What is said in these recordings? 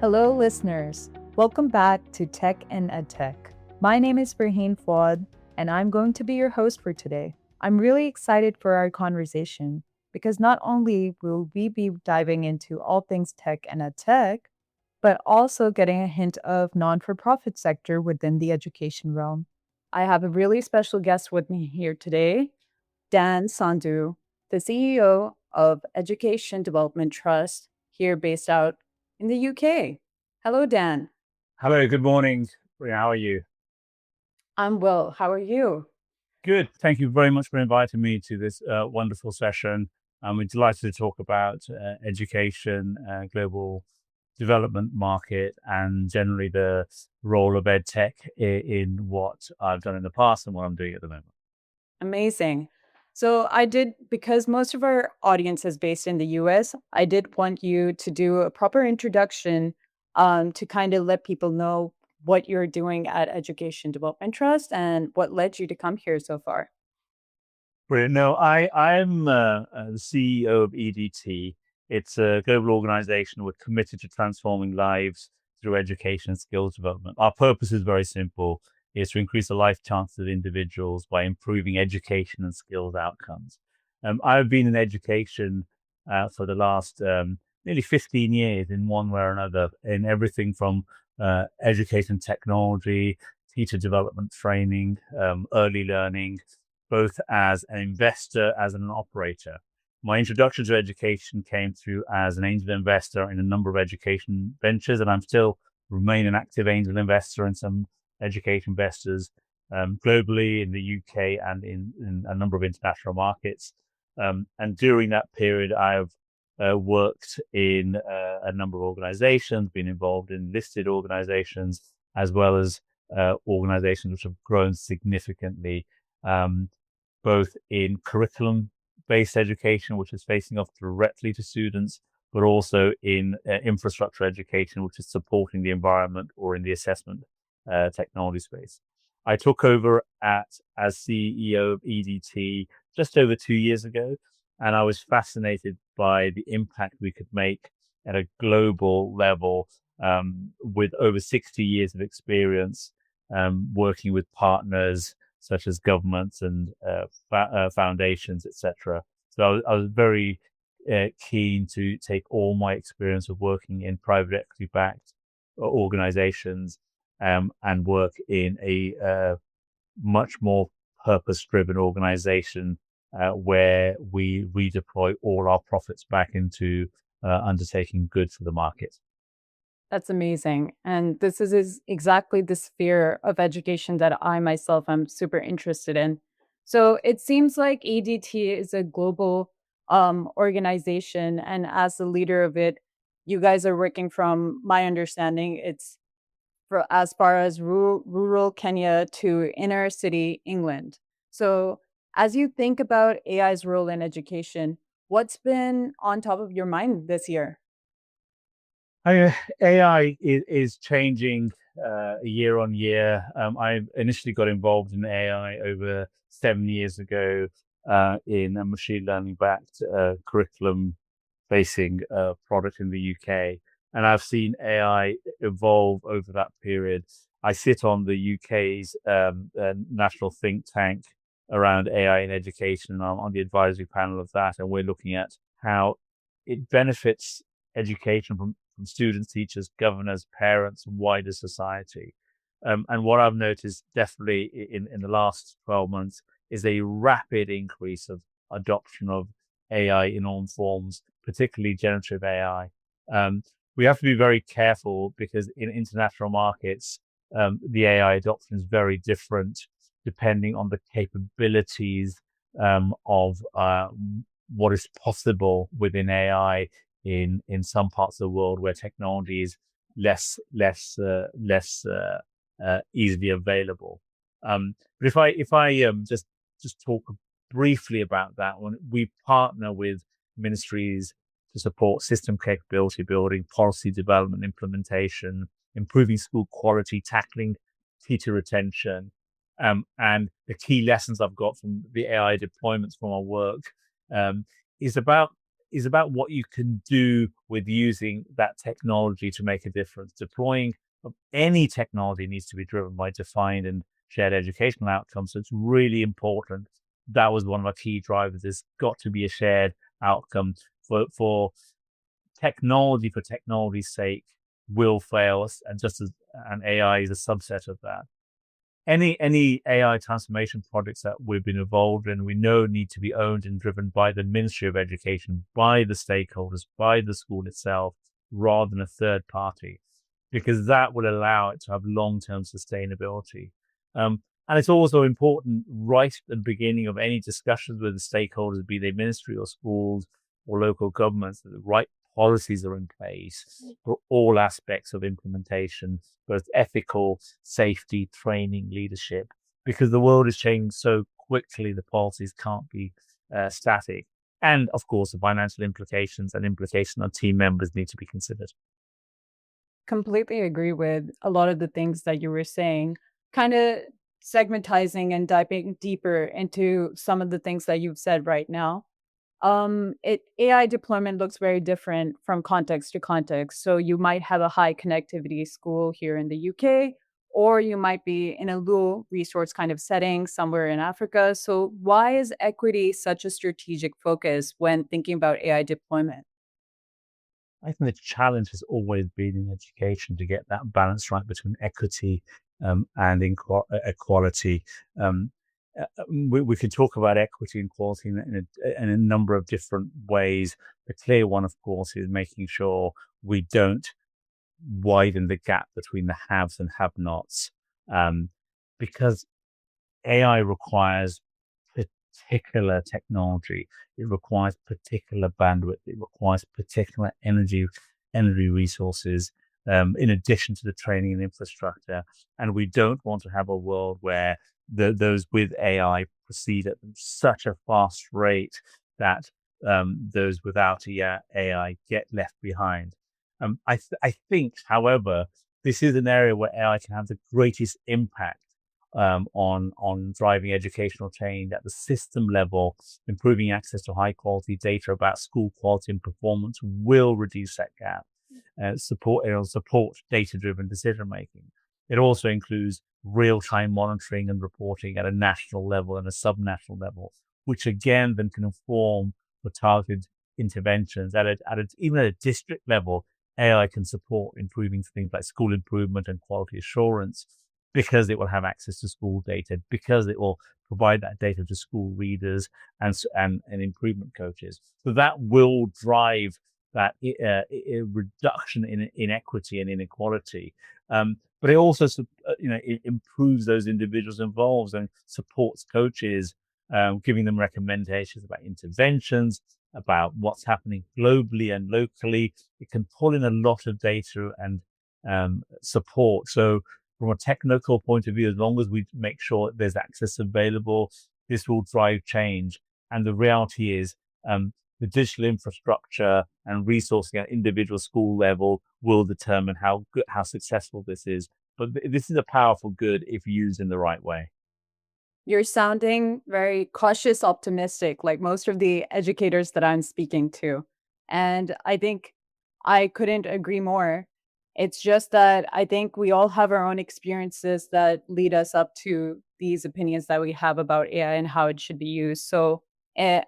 Hello, listeners. Welcome back to Tech and EdTech. My name is Farheen Fouad, and I'm going to be your host for today. I'm really excited for our conversation because not only will we be diving into all things tech and EdTech, but also getting a hint of non-for-profit sector within the education realm. I have a really special guest with me here today, Dan Sandhu, the CEO of Education Development Trust, here based out in the UK. Hello, Dan. Hello, good morning. How are you? I'm well. How are you? Good. Thank you very much for inviting me to this wonderful session. I'm delighted to talk about education, global development market, and generally the role of ed tech in what I've done in the past and what I'm doing at the moment. Amazing. So, because most of our audience is based in the US, I did want you to do a proper introduction to kind of let people know what you're doing at Education Development Trust and what led you to come here so far. Brilliant. No, I'm the CEO of EDT. It's a global organization. We're committed to transforming lives through education and skills development. Our purpose is very simple. It's to increase the life chances of individuals by improving education and skills outcomes. I've been in education for the last nearly 15 years in one way or another, in everything from education technology, teacher development training, early learning, both as an investor, as an operator. My introduction to education came through as an angel investor in a number of education ventures, and I'm still remain an active angel investor in some education investors globally in the UK and in a number of international markets. And during that period, I've worked in a number of organizations, been involved in listed organizations, as well as organizations which have grown significantly, both in curriculum-based education, which is facing off directly to students, but also in infrastructure education, which is supporting the environment or in the assessment technology space. I took over as CEO of EDT just over 2 years ago, and I was fascinated by the impact we could make at a global level with over 60 years of experience working with partners such as governments and foundations, etc. So I was very keen to take all my experience of working in private equity-backed organizations and work in a much more purpose-driven organization where we redeploy all our profits back into undertaking good for the market. That's amazing. And this is exactly the sphere of education that I myself am super interested in. So it seems like ADT is a global organization. And as the leader of it, you guys are working from my understanding, it's for as far as rural Kenya to inner city England. So as you think about AI's role in education, what's been on top of your mind this year? AI is changing year on year. I initially got involved in AI over 7 years ago in a machine learning backed curriculum facing product in the UK. And I've seen AI evolve over that period. I sit on the UK's national think tank around AI in education, and I'm on the advisory panel of that. And we're looking at how it benefits education from students, teachers, governors, parents, and wider society. And what I've noticed definitely in the last 12 months is a rapid increase of adoption of AI in all forms, particularly generative AI. We have to be very careful because in international markets, the AI adoption is very different depending on the capabilities of what is possible within AI in some parts of the world where technology is less easily available. But if I just talk briefly about that one, we partner with ministries to support system capability building, policy development, implementation, improving school quality, tackling teacher retention. And the key lessons I've got from the AI deployments from our work is about is about what you can do with using that technology to make a difference. Deploying of any technology needs to be driven by defined and shared educational outcomes. So it's really important. That was one of our key drivers. There's got to be a shared outcome for technology for technology's sake will fail us, and just as an AI is a subset of that. Any AI transformation projects that we've been involved in, we know need to be owned and driven by the Ministry of Education, by the stakeholders, by the school itself, rather than a third party, because that will allow it to have long-term sustainability. And it's also important right at the beginning of any discussions with the stakeholders, be they ministry or schools or local governments, that the right policies are in place for all aspects of implementation, both ethical, safety, training, leadership, because the world is changing so quickly, the policies can't be static. And of course, the financial implications and implications on team members need to be considered. Completely agree with a lot of the things that you were saying, kind of segmentizing and diving deeper into some of the things that you've said right now. It AI deployment looks very different from context to context. So you might have a high connectivity school here in the UK, or you might be in a low resource kind of setting somewhere in Africa. So why is equity such a strategic focus when thinking about AI deployment? I think the challenge has always been in education to get that balance right between equity and equality. Um, we can talk about equity and equality in a number of different ways. The clear one, of course, is making sure we don't widen the gap between the haves and have-nots, because AI requires particular technology. It requires particular bandwidth. It requires particular energy resources, in addition to the training and infrastructure. And we don't want to have a world where those with AI proceed at such a fast rate that those without AI get left behind. I think, however, this is an area where AI can have the greatest impact on driving educational change at the system level. Improving access to high quality data about school quality and performance will reduce that gap. It'll support data driven decision making. It also includes real time monitoring and reporting at a national level and a subnational level, which again then can inform for targeted interventions even at a district level. AI can support improving things like school improvement and quality assurance, because it will have access to school data, because it will provide that data to school readers and improvement coaches. So that will drive that reduction in inequity and inequality. But it also, it improves those individuals involved and supports coaches, giving them recommendations about interventions, about what's happening globally and locally. It can pull in a lot of data and support. So from a technical point of view, as long as we make sure that there's access available, this will drive change. And the reality is, the digital infrastructure and resourcing at individual school level will determine how successful this is. But this is a powerful good if used in the right way. You're sounding very cautious optimistic, like most of the educators that I'm speaking to. And I think I couldn't agree more. It's just that I think we all have our own experiences that lead us up to these opinions that we have about AI and how it should be used. So,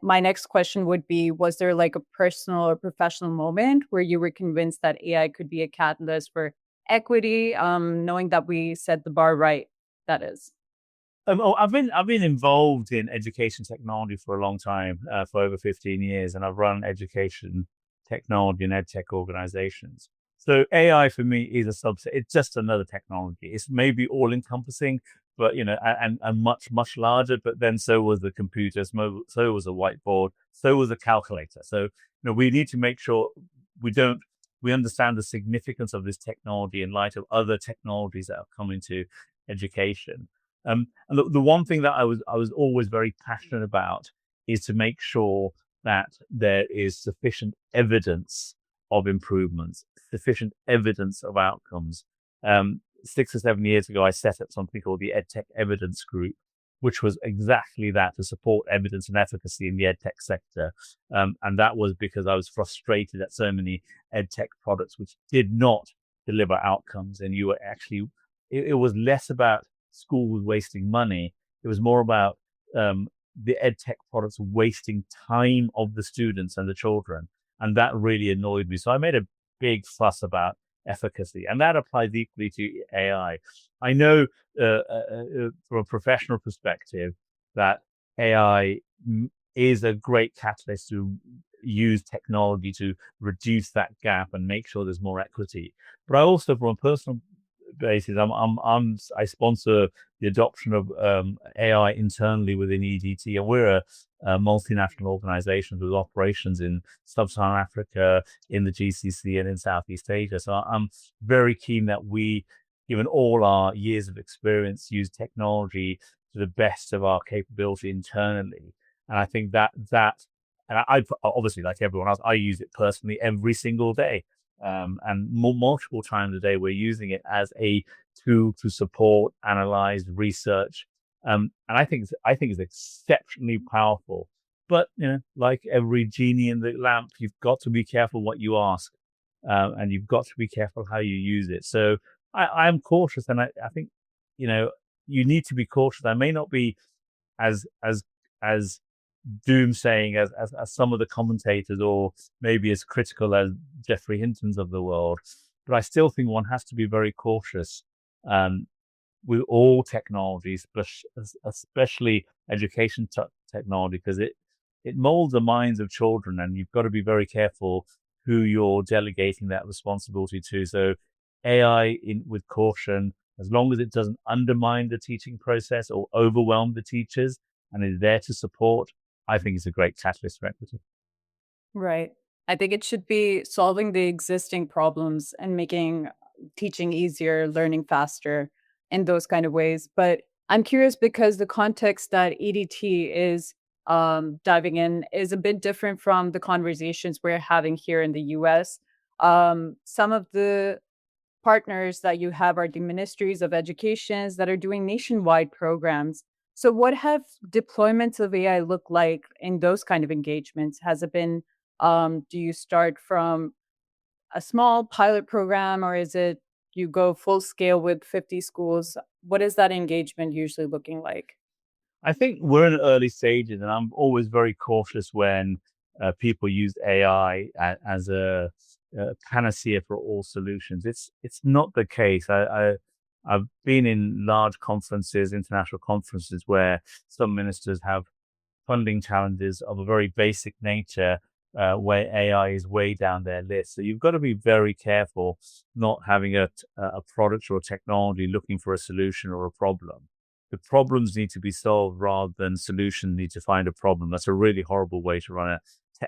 my next question would be: was there like a personal or professional moment where you were convinced that AI could be a catalyst for equity, knowing that we set the bar right? That is. I've been involved in education technology for a long time, for over 15 years, and I've run education technology and ed tech organizations. So AI for me is a subset. It's just another technology. It's maybe all encompassing, but and much larger. But then so was the computer, so was a whiteboard, so was a calculator. So we need to make sure we understand the significance of this technology in light of other technologies that are coming to education. And the one thing that I was always very passionate about is to make sure that there is sufficient evidence of improvements, sufficient evidence of outcomes. 6 or 7 years ago, I set up something called the EdTech Evidence Group, which was exactly that, to support evidence and efficacy in the edtech sector. And that was because I was frustrated at so many edtech products which did not deliver outcomes. And you were actually, it was less about schools wasting money. It was more about the edtech products wasting time of the students and the children. And that really annoyed me. So I made a big fuss about efficacy. And that applies equally to AI. I know from a professional perspective that AI is a great catalyst to use technology to reduce that gap and make sure there's more equity. But I also, from a personal basis, I sponsor the adoption of AI internally within EDT, and we're a multinational organization with operations in sub-Saharan Africa, in the GCC, and in Southeast Asia. So I'm very keen that we, given all our years of experience, use technology to the best of our capability internally. And I think and I obviously, like everyone else, I use it personally every single day. And multiple times a day, we're using it as a tool to support, analyze, research. And I think it's exceptionally powerful. But like every genie in the lamp, you've got to be careful what you ask, and you've got to be careful how you use it. So I'm cautious, and I think you need to be cautious. I may not be as doomsaying as some of the commentators, or maybe as critical as Jeffrey Hinton's of the world, but I still think one has to be very cautious with all technologies, especially education technology, because it molds the minds of children, and you've got to be very careful who you're delegating that responsibility to. So AI with caution, as long as it doesn't undermine the teaching process or overwhelm the teachers and is there to support, I think it's a great catalyst for equity. Right. I think it should be solving the existing problems and making teaching easier, learning faster in those kind of ways. But I'm curious because the context that EDT is diving in is a bit different from the conversations we're having here in the US. Some of the partners that you have are the ministries of educations that are doing nationwide programs. So, what have deployments of AI look like in those kind of engagements? Has it been, do you start from a small pilot program, or is it you go full scale with 50 schools? What is that engagement usually looking like? I think we're in early stages, and I'm always very cautious when people use AI as a panacea for all solutions. It's not the case. I've been in large conferences, international conferences, where some ministers have funding challenges of a very basic nature, where AI is way down their list. So you've got to be very careful not having a product or a technology looking for a solution or a problem. The problems need to be solved rather than solutions need to find a problem. That's a really horrible way to run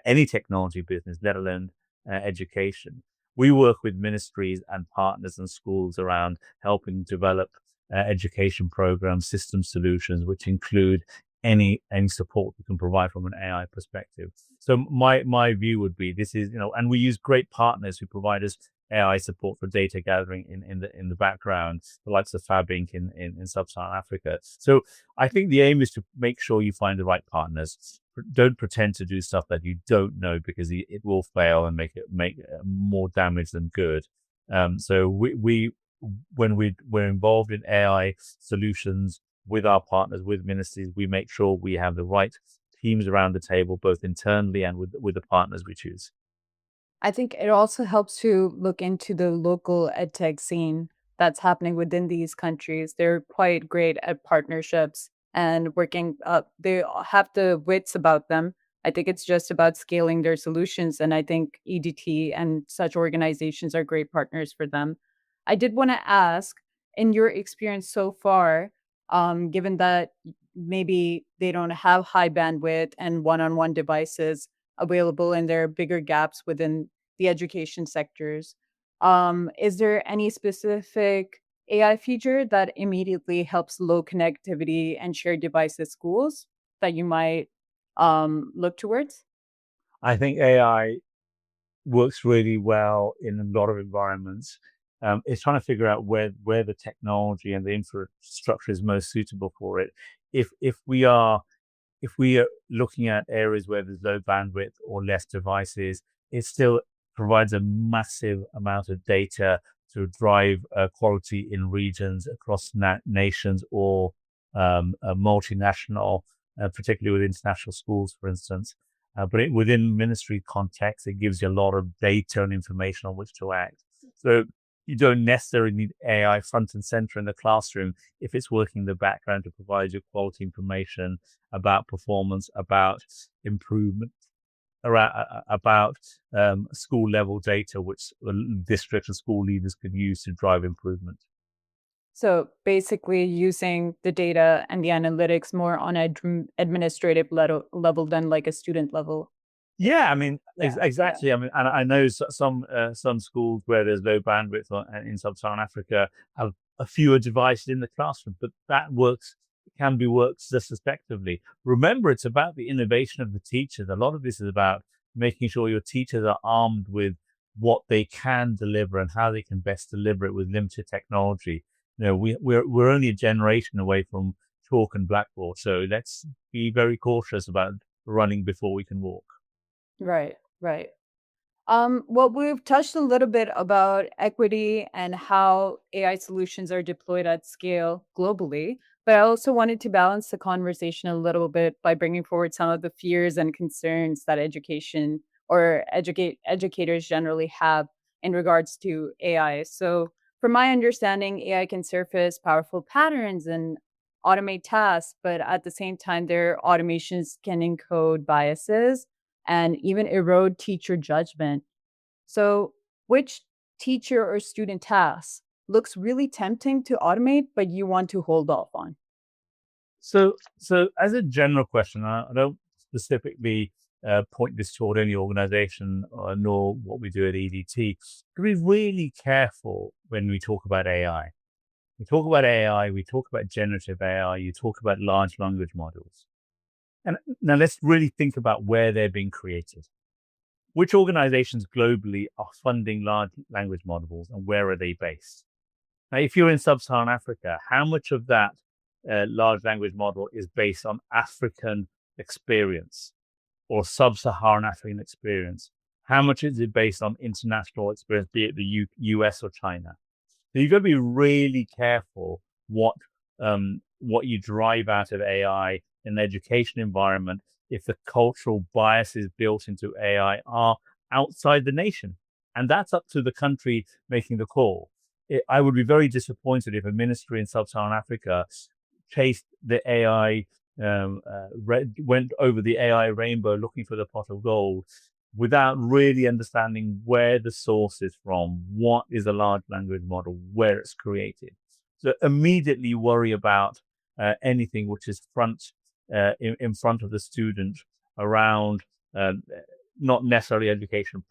any technology business, let alone education. We work with ministries and partners and schools around helping develop education programs, system solutions, which include any support we can provide from an AI perspective. So my view would be this is, and we use great partners who provide us AI support for data gathering in the background, the likes of Fab Inc. in sub-Saharan Africa. So I think the aim is to make sure you find the right partners. Don't pretend to do stuff that you don't know, because it will fail and make more damage than good. So when we're involved in AI solutions with our partners, with ministries, we make sure we have the right teams around the table, both internally and with the partners we choose. I think it also helps to look into the local edtech scene that's happening within these countries. They're quite great at partnerships and working up. They have the wits about them. I think it's just about scaling their solutions. And I think EDT and such organizations are great partners for them. I did want to ask, in your experience so far, given that maybe they don't have high bandwidth and one on one devices available and there are bigger gaps within the education sectors. Is there any specific AI feature that immediately helps low connectivity and shared devices schools that you might look towards? I think AI works really well in a lot of environments. It's trying to figure out where the technology and the infrastructure is most suitable for it. if we are looking at areas where there's low bandwidth or less devices, it still provides a massive amount of data to drive quality in regions across nations or multinational, particularly with international schools, for instance. But within ministry context, it gives you a lot of data and information on which to act. So you don't necessarily need AI front and center in the classroom if it's working in the background to provide you quality information about performance, about improvement, about school level data, which districts and school leaders could use to drive improvement. So basically, using the data and the analytics more on administrative level than like a student level. Yeah, I mean, Yeah, yeah. exactly. I mean, and I know some schools where there's low bandwidth in sub-Saharan Africa have a fewer devices in the classroom, but that works just as effectively. Remember, it's about the innovation of the teachers. A lot of this is about making sure your teachers are armed with what they can deliver and how they can best deliver it with limited technology. We're only a generation away from chalk and blackboard, so let's be very cautious about running before we can walk. Right, right. Well, we've touched a little bit about equity and how AI solutions are deployed at scale globally, but I also wanted to balance the conversation a little bit by bringing forward some of the fears and concerns that education or educators generally have in regards to AI. So, from my understanding, AI can surface powerful patterns and automate tasks, but at the same time, their automations can encode biases and even erode teacher judgment. So, which teacher or student task looks really tempting to automate, but you want to hold off on? So as a general question, I don't specifically point this toward any organization nor what we do at EDT. To be really careful when we talk about AI. We talk about AI, we talk about generative AI, you talk about large language models. And now let's really think about where they're being created. Which organizations globally are funding large language models and where are they based? Now, if you're in sub-Saharan Africa, how much of that large language model is based on African experience or sub-Saharan African experience? How much is it based on international experience, be it the US or China? So you've got to be really careful what you drive out of AI in an education environment if the cultural biases built into AI are outside the nation. And that's up to the country making the call. I would be very disappointed if a ministry in sub-Saharan Africa chased the AI, went over the AI rainbow looking for the pot of gold without really understanding where the source is from, what is a large language model, where it's created. So immediately worry about anything which is in front of the student around not necessarily education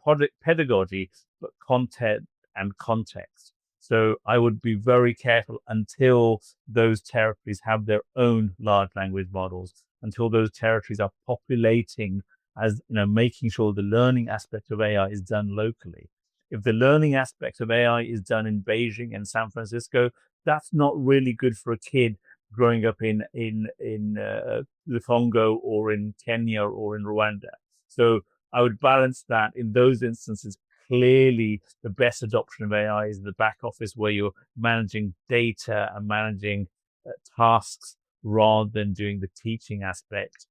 pedagogy, but content and context. So I would be very careful until those territories have their own large language models, until those territories are populating as making sure the learning aspect of AI is done locally. If the learning aspect of AI is done in Beijing and San Francisco, that's not really good for a kid growing up in the Congo or in Kenya or in Rwanda. So I would balance that in those instances. Clearly, the best adoption of AI is the back office where you're managing data and managing tasks rather than doing the teaching aspect.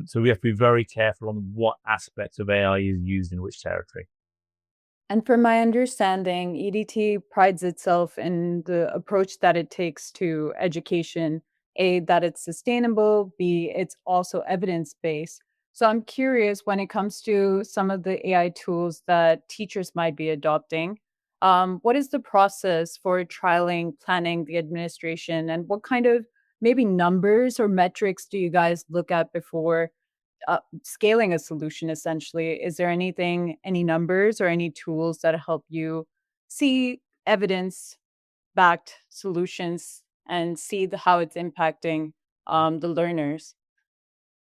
So we have to be very careful on what aspects of AI is used in which territory. And from my understanding, EDT prides itself in the approach that it takes to education. A, that it's sustainable, B, it's also evidence based. So I'm curious when it comes to some of the AI tools that teachers might be adopting. What is the process for trialing, planning the administration, and what kind of maybe numbers or metrics do you guys look at before scaling a solution essentially? Is there any numbers or any tools that help you see evidence backed solutions and see how it's impacting the learners?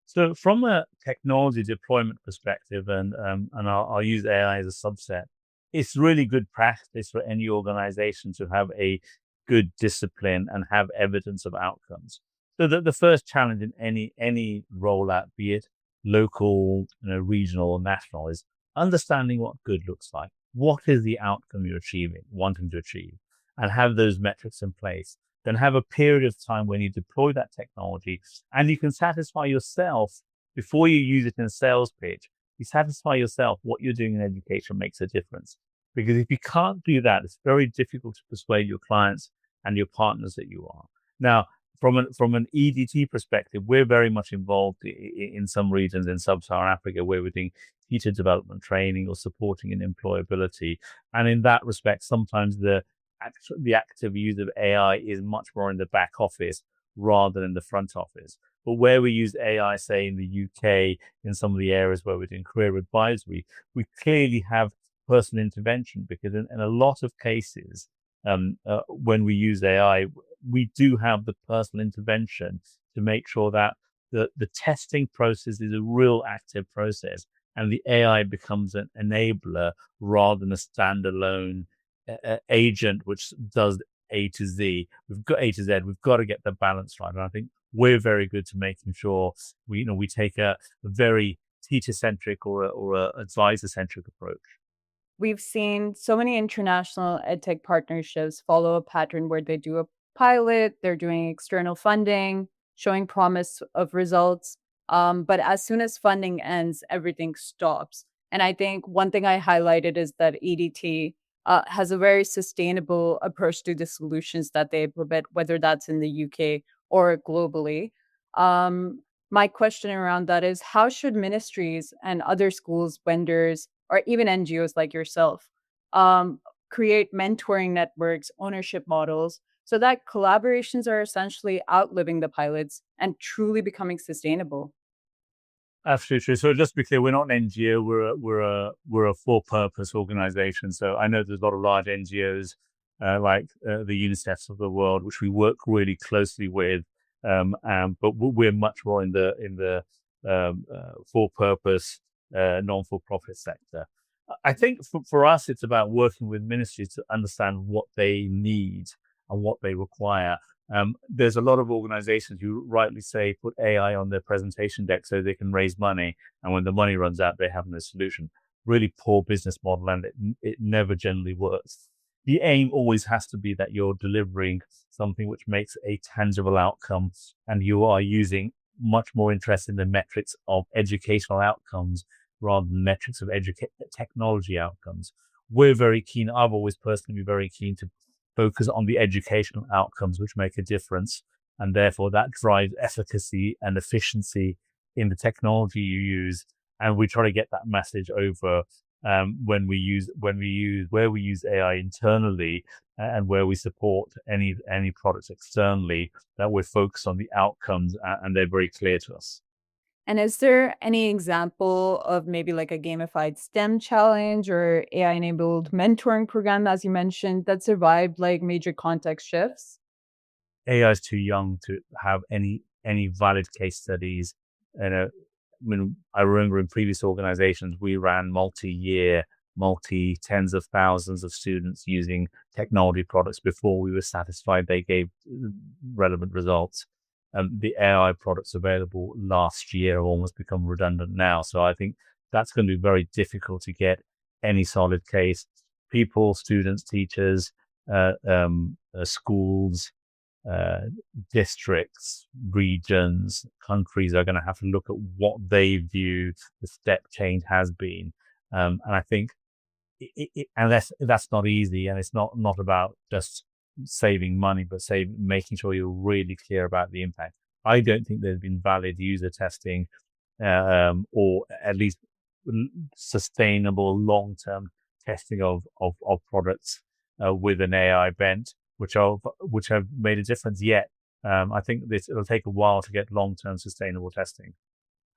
So from a technology deployment perspective, and I'll use AI as a subset, it's really good practice for any organization to have a good discipline and have evidence of outcomes. So the first challenge in any rollout, be it local, regional or national, is understanding what good looks like. What is the outcome you're wanting to achieve, and have those metrics in place. Then have a period of time when you deploy that technology, and you can satisfy yourself before you use it in a sales pitch. You satisfy yourself what you're doing in education makes a difference. Because if you can't do that, it's very difficult to persuade your clients and your partners that you are. Now, from an EDT perspective, we're very much involved in some regions in sub-Saharan Africa where we're doing teacher development training or supporting in employability. And in that respect, sometimes the active use of AI is much more in the back office rather than the front office. But where we use AI, say in the UK, in some of the areas where we're doing career advisory, we clearly have personal intervention, because in a lot of cases, when we use AI, we do have the personal intervention to make sure that the testing process is a real active process, and the AI becomes an enabler rather than a standalone agent which does A to Z. We've got A to Z. We've got to get the balance right, and I think we're very good to making sure we take a very teacher centric or a advisor centric approach. We've seen so many international edtech partnerships follow a pattern where they do a pilot, they're doing external funding, showing promise of results. But as soon as funding ends, everything stops. And I think one thing I highlighted is that EDT has a very sustainable approach to the solutions that they provide, whether that's in the UK or globally. Um, my question around that is, how should ministries and other schools, vendors, or even NGOs like yourself, um, create mentoring networks, ownership models, so that collaborations are essentially outliving the pilots and truly becoming sustainable? Absolutely true. So just to be clear, we're not an NGO. We're a for-purpose organization. So I know there's a lot of large NGOs like the UNICEFs of the world, which we work really closely with. But we're much more in the for-purpose, non-for-profit sector. I think for us, it's about working with ministries to understand what they need and what they require. There's a lot of organizations who rightly say put AI on their presentation deck so they can raise money, and when the money runs out, they have no solution. Really poor business model, and it never generally works. The aim always has to be that you're delivering something which makes a tangible outcome, and you are using much more interest in the metrics of educational outcomes rather than metrics of technology outcomes. We're very keen. I've always personally been very keen to focus on the educational outcomes which make a difference, and therefore that drives efficacy and efficiency in the technology you use. And we try to get that message over where we use AI internally, and where we support any products externally, that we're focused on the outcomes, and they're very clear to us. And is there any example of maybe like a gamified STEM challenge or AI enabled mentoring program, as you mentioned, that survived like major context shifts? AI is too young to have any valid case studies. I remember in previous organizations, we ran multi-year, multi tens of thousands of students using technology products before we were satisfied they gave relevant results. The AI products available last year have almost become redundant now. So I think that's going to be very difficult to get any solid case. People, students, teachers, schools, uh, districts, regions, countries are going to have to look at what they view the step change has been. And I think and that's not easy, and it's not about just saving money, but making sure you're really clear about the impact. I don't think there's been valid user testing, or at least sustainable long-term testing of products with an AI bent, which have made a difference yet. I think it'll take a while to get long-term sustainable testing.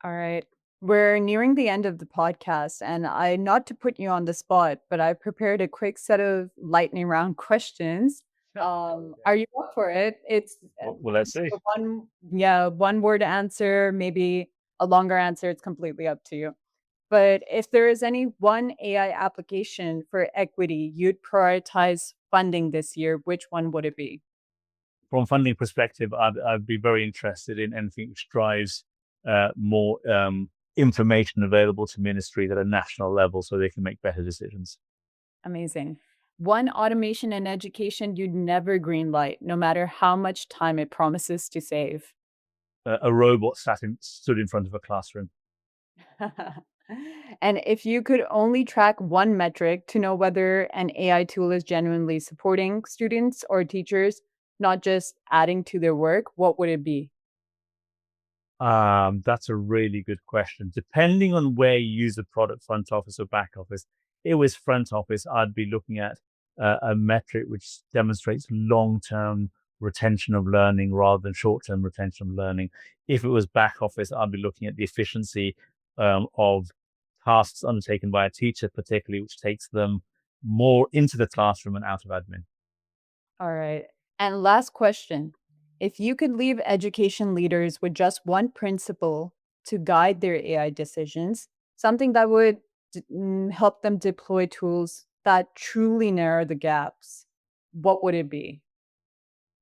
All right. We're nearing the end of the podcast, and not to put you on the spot, but I prepared a quick set of lightning round questions. Are you up for it? It's Well, let's see. one word answer, maybe a longer answer. It's completely up to you. But if there is any one AI application for equity you'd prioritize funding this year, which one would it be? from a funding perspective, I'd be very interested in anything which drives more information available to ministries at a national level so they can make better decisions. Amazing. One automation in education you'd never greenlight, no matter how much time it promises to save. A robot stood in front of a classroom. And if you could only track one metric to know whether an AI tool is genuinely supporting students or teachers, not just adding to their work, what would it be? That's a really good question. Depending on where you use the product, front office or back office, if it was front office, I'd be looking at a metric which demonstrates long-term retention of learning rather than short-term retention of learning. If it was back office, I'd be looking at the efficiency of tasks undertaken by a teacher, particularly, which takes them more into the classroom and out of admin. All right. And last question. If you could leave education leaders with just one principle to guide their AI decisions, something that would help them deploy tools that truly narrow the gaps, what would it be?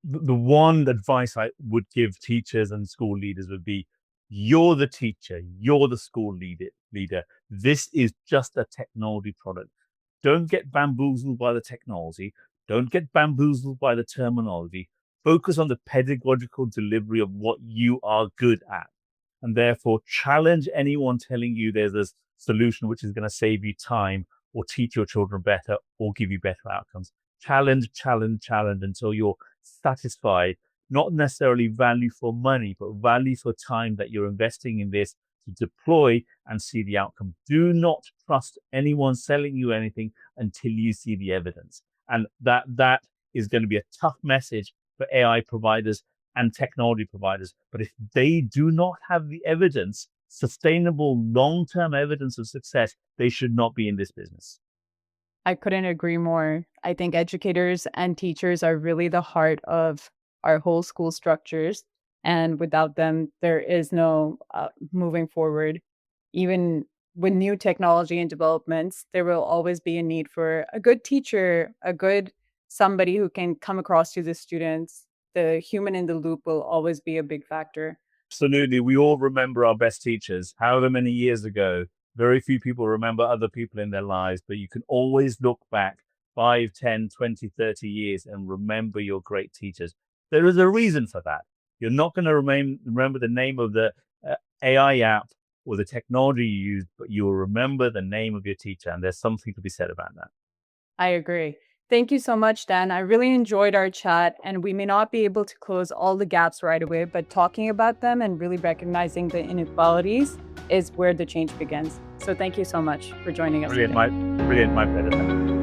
The one advice I would give teachers and school leaders would be, you're the teacher, you're the school leader. This is just a technology product. Don't get bamboozled by the technology. Don't get bamboozled by the terminology. Focus on the pedagogical delivery of what you are good at. And therefore challenge anyone telling you there's a solution which is going to save you time or teach your children better or give you better outcomes. Challenge until you're satisfied, not necessarily value for money, but value for time that you're investing in this to deploy and see the outcome. Do not trust anyone selling you anything until you see the evidence. And that is going to be a tough message for AI providers and technology providers. But if they do not have the evidence, sustainable long-term evidence of success, they should not be in this business. I couldn't agree more. I think educators and teachers are really the heart of our whole school structures. And without them, there is no moving forward. Even with new technology and developments, there will always be a need for a good teacher, a good somebody who can come across to the students. The human in the loop will always be a big factor. Absolutely. We all remember our best teachers, however many years ago. Very few people remember other people in their lives, but you can always look back 5, 10, 20, 30 years and remember your great teachers. There is a reason for that. You're not going to remember the name of the AI app or the technology you used, but you will remember the name of your teacher. And there's something to be said about that. I agree. Thank you so much, Dan. I really enjoyed our chat, and we may not be able to close all the gaps right away, but talking about them and really recognizing the inequalities is where the change begins. So thank you so much for joining us. Brilliant, my pleasure.